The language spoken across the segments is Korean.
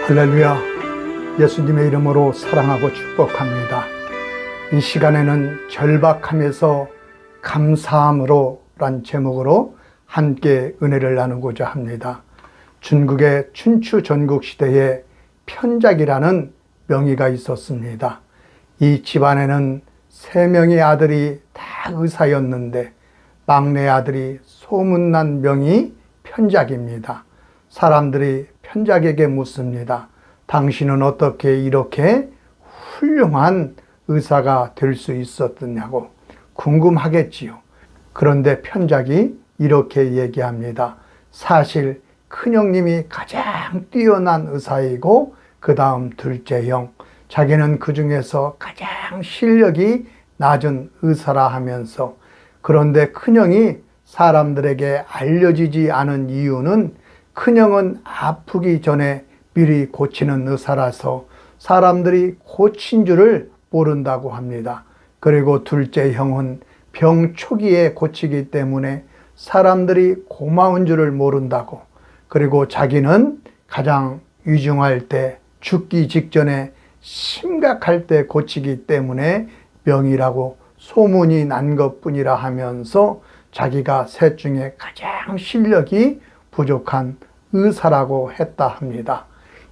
할렐루야. 예수님의 이름으로 사랑하고 축복합니다. 이 시간에는 절박함에서 감사함으로 란 제목으로 함께 은혜를 나누고자 합니다. 중국의 춘추 전국시대에 편작이라는 명의가 있었습니다. 이 집안에는 3명의 아들이 다 의사였는데 막내 아들이 소문난 명의 편작입니다. 사람들이 편작에게 묻습니다. 당신은 어떻게 이렇게 훌륭한 의사가 될 수 있었느냐고 궁금하겠지요. 그런데 편작이 이렇게 얘기합니다. 사실 큰형님이 가장 뛰어난 의사이고 그 다음 둘째 형, 자기는 그 중에서 가장 실력이 낮은 의사라 하면서, 그런데 큰형이 사람들에게 알려지지 않은 이유는 큰형은 아프기 전에 미리 고치는 의사라서 사람들이 고친 줄을 모른다고 합니다. 그리고 둘째 형은 병 초기에 고치기 때문에 사람들이 고마운 줄을 모른다고, 그리고 자기는 가장 위중할 때, 죽기 직전에 심각할 때 고치기 때문에 명이라고 소문이 난 것뿐이라 하면서 자기가 셋 중에 가장 실력이 부족한 의사라고 했다 합니다.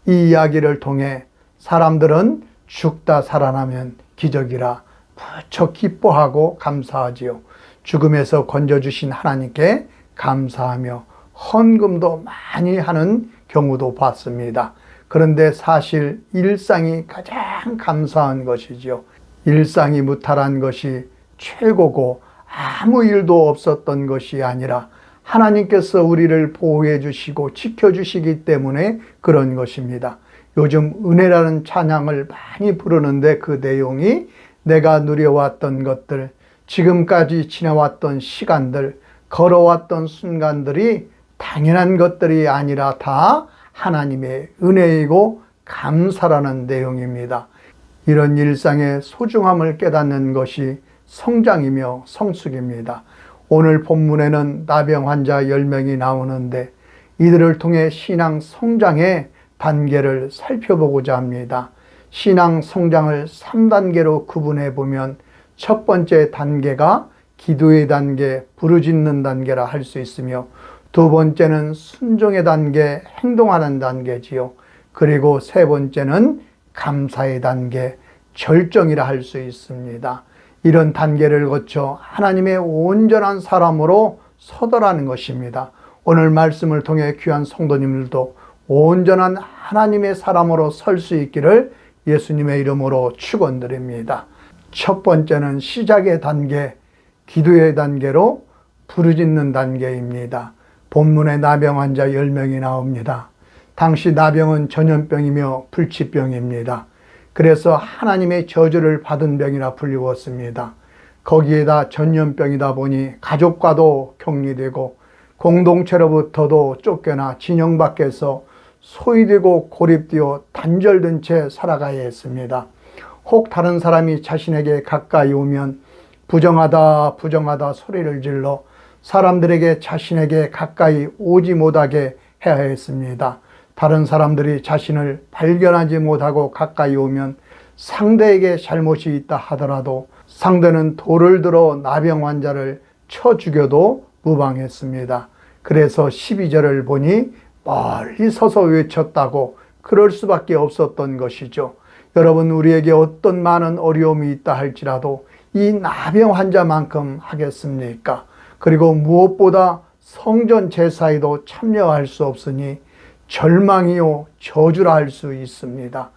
이 이야기를 통해 사람들은 죽다 살아나면 기적이라 무척 기뻐하고 감사하지요. 죽음에서 건져주신 하나님께 감사하며 헌금도 많이 하는 경우도 봤습니다. 그런데 사실 일상이 가장 감사한 것이지요. 일상이 무탈한 것이 최고고 아무 일도 없었던 것이 아니라 하나님께서 우리를 보호해 주시고 지켜주시기 때문에 그런 것입니다. 요즘 은혜라는 찬양을 많이 부르는데 그 내용이 내가 누려왔던 것들, 지금까지 지나왔던 시간들, 걸어왔던 순간들이 당연한 것들이 아니라 다 하나님의 은혜이고 감사라는 내용입니다. 이런 일상의 소중함을 깨닫는 것이 성장이며 성숙입니다. 오늘 본문에는 나병 환자 10명이 나오는데 이들을 통해 신앙 성장의 단계를 살펴보고자 합니다. 신앙 성장을 3단계로 구분해 보면 첫 번째 단계가 기도의 단계, 부르짖는 단계라 할 수 있으며, 두 번째는 순종의 단계, 행동하는 단계지요. 그리고 세 번째는 감사의 단계, 절정이라 할 수 있습니다. 이런 단계를 거쳐 하나님의 온전한 사람으로 서더라는 것입니다. 오늘 말씀을 통해 귀한 성도님들도 온전한 하나님의 사람으로 설 수 있기를 예수님의 이름으로 축원드립니다. 첫 번째는 시작의 단계, 기도의 단계로 부르짖는 단계입니다. 본문에 나병 환자 10명이 나옵니다. 당시 나병은 전염병이며 불치병입니다. 그래서 하나님의 저주를 받은 병이라 불리웠습니다. 거기에다 전염병이다 보니 가족과도 격리되고 공동체로부터도 쫓겨나 진영 밖에서 소외되고 고립되어 단절된 채 살아가야 했습니다. 혹 다른 사람이 자신에게 가까이 오면 부정하다 부정하다 소리를 질러 사람들에게 자신에게 가까이 오지 못하게 해야 했습니다. 다른 사람들이 자신을 발견하지 못하고 가까이 오면 상대에게 잘못이 있다 하더라도 상대는 돌을 들어 나병 환자를 쳐 죽여도 무방했습니다. 그래서 12절을 보니 멀리 서서 외쳤다고 그럴 수밖에 없었던 것이죠. 여러분, 우리에게 어떤 많은 어려움이 있다 할지라도 이 나병 환자만큼 하겠습니까? 그리고 무엇보다 성전 제사에도 참여할 수 없으니 절망이요 저주라 할 수 있습니다.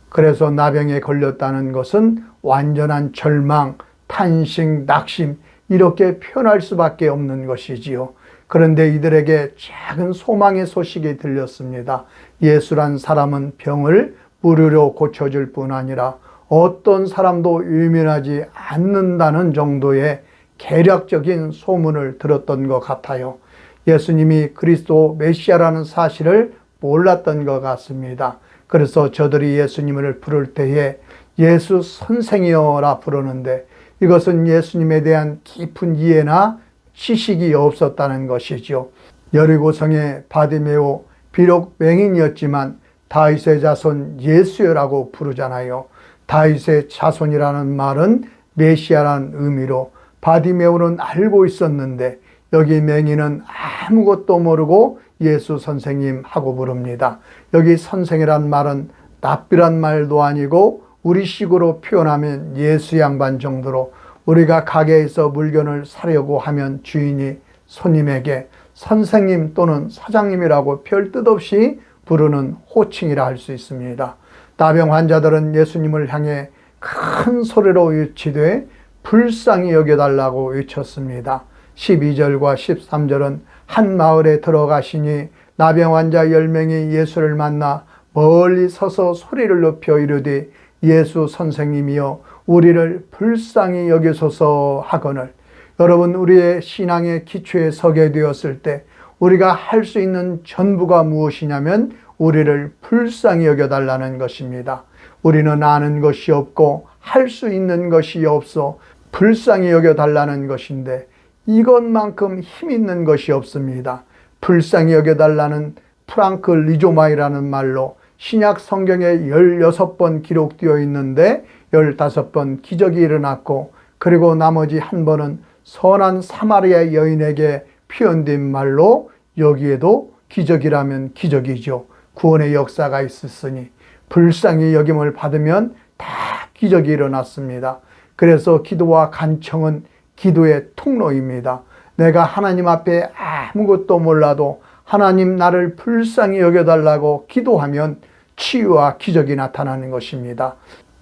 그래서 나병에 걸렸다는 것은 완전한 절망, 탄식, 낙심 이렇게 표현할 수밖에 없는 것이지요. 그런데 이들에게 작은 소망의 소식이 들렸습니다. 예수란 사람은 병을 무료로 고쳐줄 뿐 아니라 어떤 사람도 외면하지 않는다는 정도의 계략적인 소문을 들었던 것 같아요. 예수님이 그리스도 메시아라는 사실을 몰랐던 것 같습니다. 그래서 저들이 예수님을 부를 때에 예수 선생이여라 부르는데 이것은 예수님에 대한 깊은 이해나 지식이 없었다는 것이죠. 여리고성의 바디메오, 비록 맹인이었지만 다윗의 자손 예수여라고 부르잖아요. 다윗의 자손이라는 말은 메시아라는 의미로 바디메오는 알고 있었는데 여기 맹인은 아무것도 모르고 예수 선생님 하고 부릅니다. 여기 선생이란 말은 납비란 말도 아니고 우리식으로 표현하면 예수 양반 정도로 우리가 가게에서 물건을 사려고 하면 주인이 손님에게 선생님 또는 사장님이라고 별 뜻 없이 부르는 호칭이라 할 수 있습니다. 나병 환자들은 예수님을 향해 큰 소리로 외치되 불쌍히 여겨달라고 외쳤습니다. 12절과 13절은 한 마을에 들어가시니 나병 환자 10명이 예수를 만나 멀리 서서 소리를 높여 이르되 예수 선생님이여 우리를 불쌍히 여기소서 하거늘. 여러분, 우리의 신앙의 기초에 서게 되었을 때 우리가 할 수 있는 전부가 무엇이냐면 우리를 불쌍히 여겨달라는 것입니다. 우리는 아는 것이 없고 할 수 있는 것이 없어 불쌍히 여겨달라는 것인데 이것만큼 힘 있는 것이 없습니다. 불쌍히 여겨달라는 프랑크 리조마이라는 말로 신약 성경에 16번 기록되어 있는데 15번 기적이 일어났고 그리고 나머지 한 번은 선한 사마리아 여인에게 표현된 말로 여기에도 기적이라면 기적이죠. 구원의 역사가 있었으니 불쌍히 여김을 받으면 다 기적이 일어났습니다. 그래서 기도와 간청은 기도의 통로입니다. 내가 하나님 앞에 아무것도 몰라도 하나님 나를 불쌍히 여겨달라고 기도하면 치유와 기적이 나타나는 것입니다.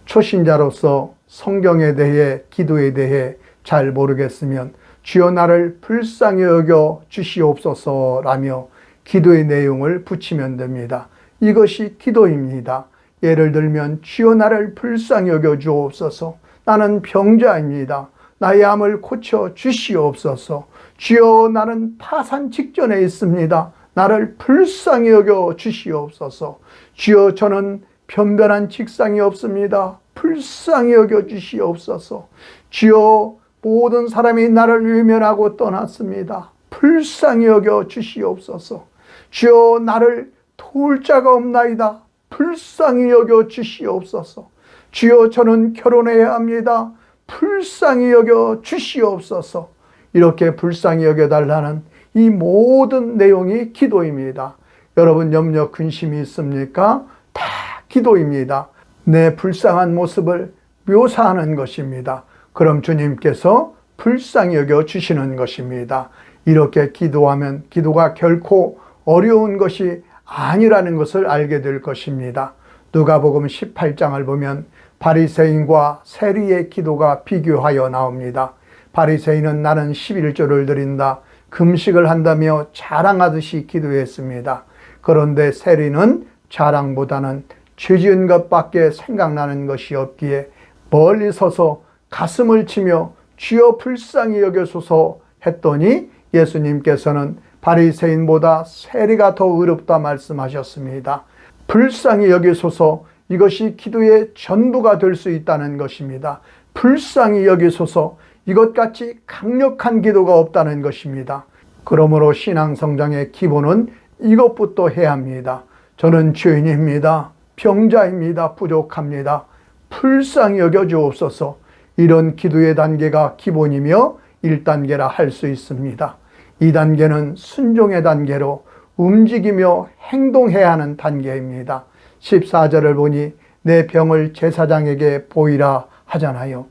초신자로서 성경에 대해 기도에 대해 잘 모르겠으면 주여 나를 불쌍히 여겨 주시옵소서라며 기도의 내용을 붙이면 됩니다. 이것이 기도입니다. 예를 들면 주여 나를 불쌍히 여겨 주옵소서. 나는 병자입니다. 나의 암을 고쳐 주시옵소서. 주여 나는 파산 직전에 있습니다. 나를 불쌍히 여겨 주시옵소서. 주여 저는 변변한 직상이 없습니다. 불쌍히 여겨 주시옵소서. 주여 모든 사람이 나를 외면하고 떠났습니다. 불쌍히 여겨 주시옵소서. 주여 나를 도울 자가 없나이다. 불쌍히 여겨 주시옵소서. 주여 저는 결혼해야 합니다. 불쌍히 여겨 주시옵소서. 이렇게 불쌍히 여겨달라는 이 모든 내용이 기도입니다. 여러분 염려 근심이 있습니까? 다 기도입니다. 내 불쌍한 모습을 묘사하는 것입니다. 그럼 주님께서 불쌍히 여겨 주시는 것입니다. 이렇게 기도하면 기도가 결코 어려운 것이 아니라는 것을 알게 될 것입니다. 누가복음 18장을 보면 바리새인과 세리의 기도가 비교하여 나옵니다. 바리새인은 나는 11조를 드린다, 금식을 한다며 자랑하듯이 기도했습니다. 그런데 세리는 자랑보다는 죄지은 것밖에 생각나는 것이 없기에 멀리 서서 가슴을 치며 주여 불쌍히 여겨소서 했더니 예수님께서는 바리새인보다 세리가 더 의롭다 말씀하셨습니다. 불쌍히 여기소서, 이것이 기도의 전부가 될 수 있다는 것입니다. 불쌍히 여기소서, 이것같이 강력한 기도가 없다는 것입니다. 그러므로 신앙 성장의 기본은 이것부터 해야 합니다. 저는 죄인입니다. 병자입니다. 부족합니다. 불쌍히 여겨 주옵소서. 이런 기도의 단계가 기본이며 1단계라 할 수 있습니다. 2단계는 순종의 단계로 움직이며 행동해야 하는 단계입니다. 14절을 보니 내 병을 제사장에게 보이라 하잖아요.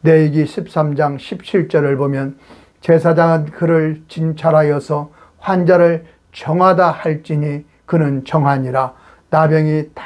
레위기 13장 17절을 보면 제사장은 그를 진찰하여서 환자를 정하다 할지니 그는 정하니라. 나병이 다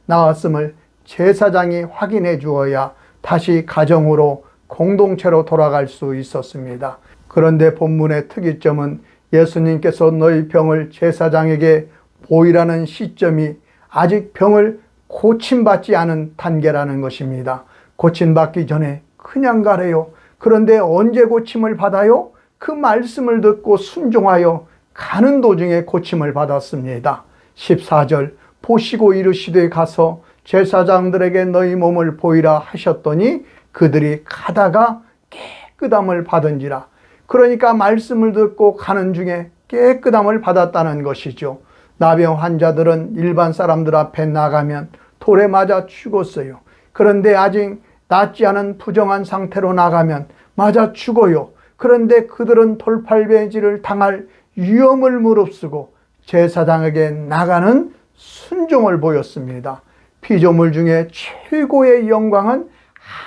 나았음을 제사장이 확인해 주어야 다시 가정으로 공동체로 돌아갈 수 있었습니다. 그런데 본문의 특이점은 예수님께서 너희 병을 제사장에게 보이라는 시점이 아직 병을 고침받지 않은 단계라는 것입니다. 고침받기 전에 그냥 가래요. 그런데 언제 고침을 받아요? 그 말씀을 듣고 순종하여 가는 도중에 고침을 받았습니다. 14절 보시고 이르시되 가서 제사장들에게 너희 몸을 보이라 하셨더니 그들이 가다가 깨끗함을 받은지라. 그러니까 말씀을 듣고 가는 중에 깨끗함을 받았다는 것이죠. 나병 환자들은 일반 사람들 앞에 나가면 돌에 맞아 죽었어요. 그런데 아직 낫지 않은 부정한 상태로 나가면 맞아 죽어요. 그런데 그들은 돌팔매질을 당할 위험을 무릅쓰고 제사장에게 나가는 순종을 보였습니다. 피조물 중에 최고의 영광은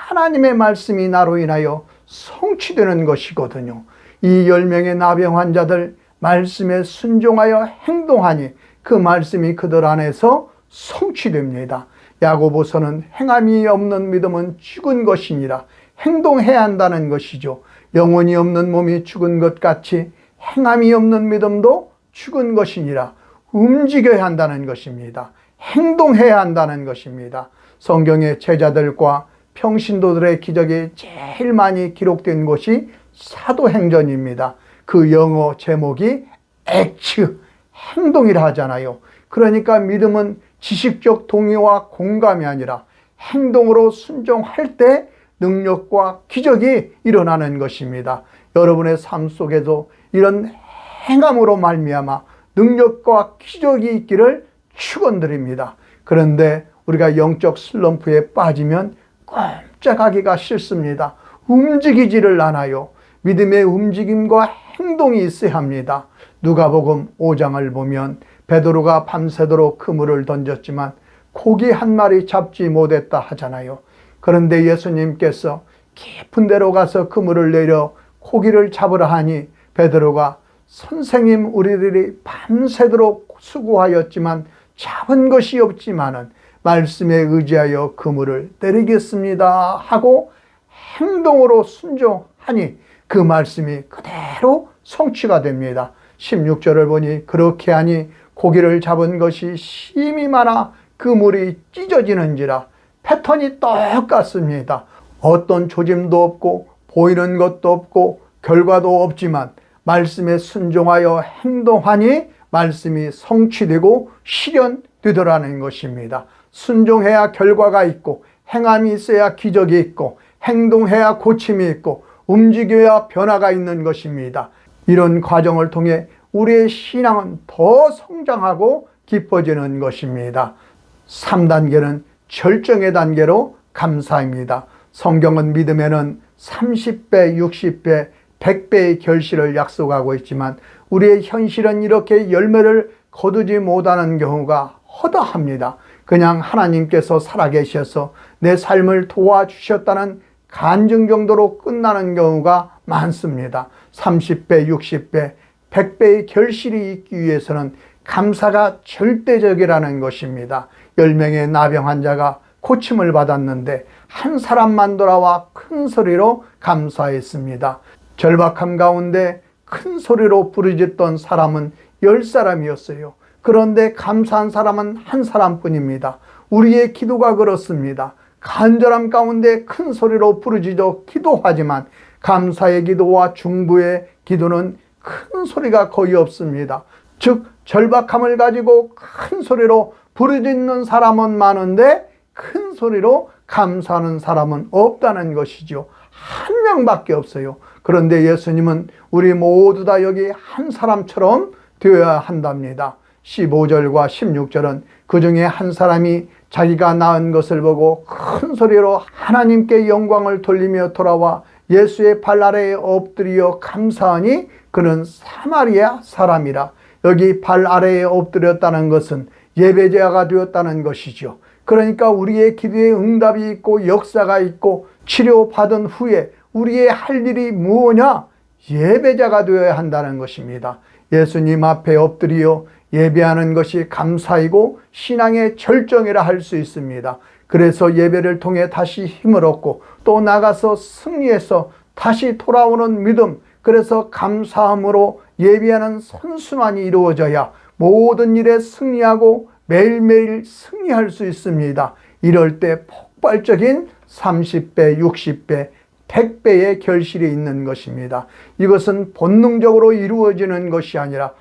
하나님의 말씀이 나로 인하여 성취되는 것이거든요. 이 10명의 나병 환자들 말씀에 순종하여 행동하니 그 말씀이 그들 안에서 성취됩니다. 야고보서는 행함이 없는 믿음은 죽은 것이니라. 행동해야 한다는 것이죠. 영혼이 없는 몸이 죽은 것 같이 행함이 없는 믿음도 죽은 것이니라. 움직여야 한다는 것입니다. 행동해야 한다는 것입니다. 성경의 제자들과 평신도들의 기적이 제일 많이 기록된 곳이 사도행전입니다. 그 영어 제목이 액츠, 행동이라 하잖아요. 그러니까 믿음은 지식적 동의와 공감이 아니라 행동으로 순종할 때 능력과 기적이 일어나는 것입니다. 여러분의 삶 속에도 이런 행함으로 말미암아 능력과 기적이 있기를 축원드립니다. 그런데 우리가 영적 슬럼프에 빠지면 꼼짝하기가 싫습니다. 움직이지를 않아요. 믿음의 움직임과 행동이 있어야 합니다. 누가복음 5장을 보면 베드로가 밤새도록 그물을 던졌지만 고기 한 마리 잡지 못했다 하잖아요. 그런데 예수님께서 깊은 데로 가서 그물을 내려 고기를 잡으라 하니 베드로가 선생님, 우리들이 밤새도록 수고하였지만 잡은 것이 없지만은 말씀에 의지하여 그물을 내리겠습니다 하고 행동으로 순종하니 그 말씀이 그대로 성취가 됩니다. 16절을 보니 그렇게 하니 고기를 잡은 것이 심히 많아 그물이 찢어지는지라. 패턴이 똑같습니다. 어떤 조짐도 없고 보이는 것도 없고 결과도 없지만 말씀에 순종하여 행동하니 말씀이 성취되고 실현되더라는 것입니다. 순종해야 결과가 있고 행함이 있어야 기적이 있고 행동해야 고침이 있고 움직여야 변화가 있는 것입니다. 이런 과정을 통해 우리의 신앙은 더 성장하고 깊어지는 것입니다. 3단계는 절정의 단계로 감사입니다. 성경은 믿음에는 30배, 60배, 100배의 결실을 약속하고 있지만 우리의 현실은 이렇게 열매를 거두지 못하는 경우가 허다합니다. 그냥 하나님께서 살아계셔서 내 삶을 도와주셨다는 간증 정도로 끝나는 경우가 많습니다. 30배, 60배, 100배의 결실이 있기 위해서는 감사가 절대적이라는 것입니다. 10명의 나병 환자가 고침을 받았는데 한 사람만 돌아와 큰 소리로 감사했습니다. 절박함 가운데 큰 소리로 부르짖던 사람은 10사람이었어요. 그런데 감사한 사람은 한 사람뿐입니다. 우리의 기도가 그렇습니다. 간절함 가운데 큰 소리로 부르짖어 기도하지만 감사의 기도와 중부의 기도는 큰 소리가 거의 없습니다. 즉 절박함을 가지고 큰 소리로 부르짖는 사람은 많은데 큰 소리로 감사하는 사람은 없다는 것이죠. 한 명밖에 없어요. 그런데 예수님은 우리 모두 다 여기 한 사람처럼 되어야 한답니다. 15절과 16절은 그 중에 한 사람이 자기가 낳은 것을 보고 큰 소리로 하나님께 영광을 돌리며 돌아와 예수의 발 아래에 엎드려 감사하니 그는 사마리아 사람이라. 여기 발 아래에 엎드렸다는 것은 예배자가 되었다는 것이죠. 그러니까 우리의 기도에 응답이 있고 역사가 있고 치료받은 후에 우리의 할 일이 무엇이냐? 예배자가 되어야 한다는 것입니다. 예수님 앞에 엎드려 예배하는 것이 감사이고 신앙의 절정이라 할 수 있습니다. 그래서 예배를 통해 다시 힘을 얻고 또 나가서 승리해서 다시 돌아오는 믿음, 그래서 감사함으로 예배하는 선순환이 이루어져야 모든 일에 승리하고 매일매일 승리할 수 있습니다. 이럴 때 폭발적인 30배, 60배, 100배의 결실이 있는 것입니다. 이것은 본능적으로 이루어지는 것이 아니라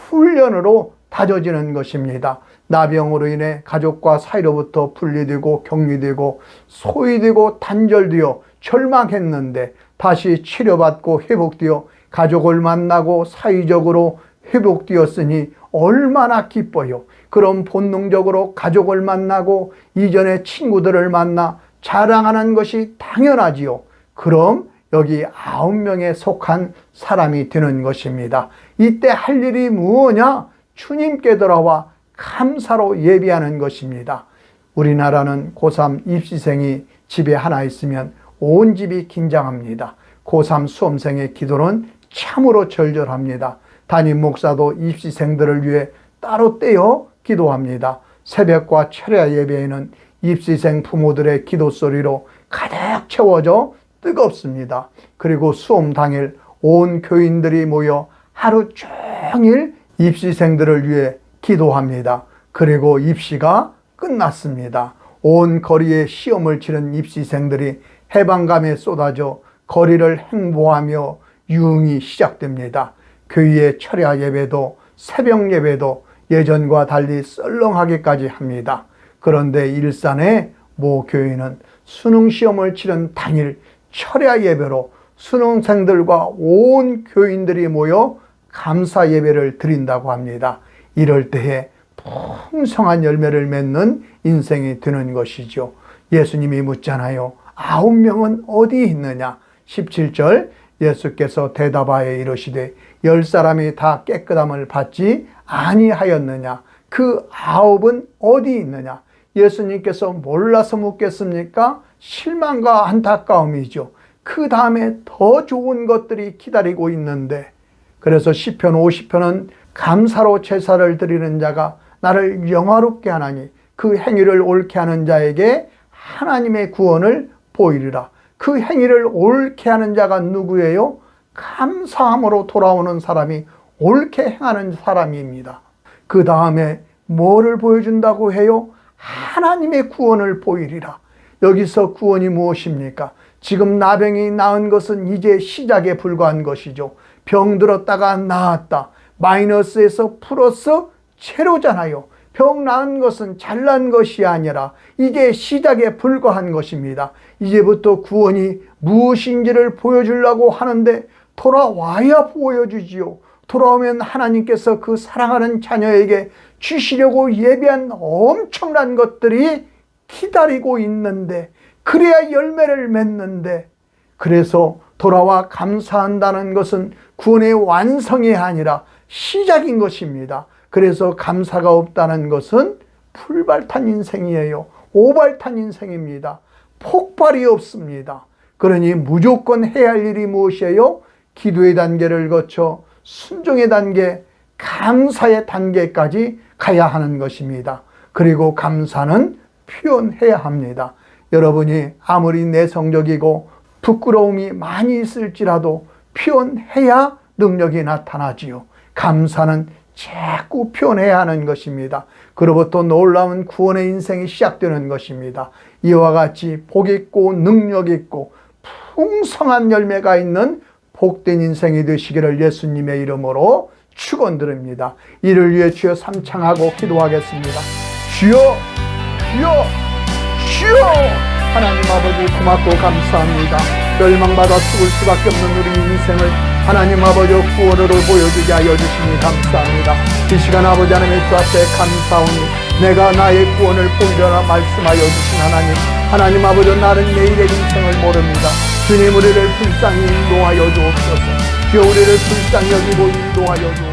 훈련으로 다져지는 것입니다. 나병으로 인해 가족과 사이로부터 분리되고 격리되고 소외되고 단절되어 절망했는데 다시 치료받고 회복되어 가족을 만나고 사회적으로 회복되었으니 얼마나 기뻐요. 그럼 본능적으로 가족을 만나고 이전에 친구들을 만나 자랑하는 것이 당연하지요. 그럼 여기 9명에 속한 사람이 되는 것입니다. 이때 할 일이 무엇이냐? 주님께 돌아와 감사로 예비하는 것입니다. 우리나라는 고3 입시생이 집에 하나 있으면 온 집이 긴장합니다. 고3 수험생의 기도는 참으로 절절합니다. 담임 목사도 입시생들을 위해 따로 떼어 기도합니다. 새벽과 철야 예배에는 입시생 부모들의 기도 소리로 가득 채워져 뜨겁습니다. 그리고 수험 당일 온 교인들이 모여 하루 종일 입시생들을 위해 기도합니다. 그리고 입시가 끝났습니다. 온 거리에 시험을 치른 입시생들이 해방감에 쏟아져 거리를 행보하며 유흥이 시작됩니다. 교회의 철야 예배도 새벽 예배도 예전과 달리 썰렁하게까지 합니다. 그런데 일산의 모 교회는 수능시험을 치른 당일 철야 예배로 수능생들과 온 교인들이 모여 감사 예배를 드린다고 합니다. 이럴 때에 풍성한 열매를 맺는 인생이 되는 것이죠. 예수님이 묻잖아요. 9명은 어디 있느냐? 17절 예수께서 대답하여 이르시되 10사람이 다 깨끗함을 받지 아니하였느냐? 그 9은 어디 있느냐? 예수님께서 몰라서 묻겠습니까? 실망과 안타까움이죠. 그 다음에 더 좋은 것들이 기다리고 있는데, 그래서 시편 50편은 감사로 제사를 드리는 자가 나를 영화롭게 하나니 그 행위를 옳게 하는 자에게 하나님의 구원을 보이리라. 그 행위를 옳게 하는 자가 누구예요? 감사함으로 돌아오는 사람이 옳게 행하는 사람입니다. 그 다음에 뭐를 보여준다고 해요? 하나님의 구원을 보이리라. 여기서 구원이 무엇입니까? 지금 나병이 나은 것은 이제 시작에 불과한 것이죠. 병 들었다가 나았다. 마이너스에서 플러스 제로잖아요. 병 나은 것은 잘난 것이 아니라 이게 시작에 불과한 것입니다. 이제부터 구원이 무엇인지를 보여주려고 하는데 돌아와야 보여주지요. 돌아오면 하나님께서 그 사랑하는 자녀에게 주시려고 예비한 엄청난 것들이 기다리고 있는데, 그래야 열매를 맺는데, 그래서 돌아와 감사한다는 것은 구원의 완성이 아니라 시작인 것입니다. 그래서 감사가 없다는 것은 풀발탄 인생이에요. 오발탄 인생입니다. 폭발이 없습니다. 그러니 무조건 해야 할 일이 무엇이에요? 기도의 단계를 거쳐 순종의 단계, 감사의 단계까지 가야 하는 것입니다. 그리고 감사는 표현해야 합니다. 여러분이 아무리 내성적이고 부끄러움이 많이 있을지라도 표현해야 능력이 나타나지요. 감사는 자꾸 표현해야 하는 것입니다. 그로부터 놀라운 구원의 인생이 시작되는 것입니다. 이와 같이 복 있고 능력 있고 풍성한 열매가 있는 복된 인생이 되시기를 예수님의 이름으로 축원드립니다. 이를 위해 주여 삼창하고 기도하겠습니다. 주여, 주여, 주여! 하나님 아버지 고맙고 감사합니다. 멸망받아 죽을 수밖에 없는 우리 인생을 하나님 아버지 구원으로 보여주게 하여 주시니 감사합니다. 이 시간 아버지 하나님의 주 앞에 감사오니 내가 나의 구원을 보이려나 말씀하여 주신 하나님, 하나님 아버지 나는 내일의 인생을 모릅니다. 주님 우리를 불쌍히 인도하여 주옵소서. 주여 우리를 불쌍히 여기고 인도하여 주옵소서.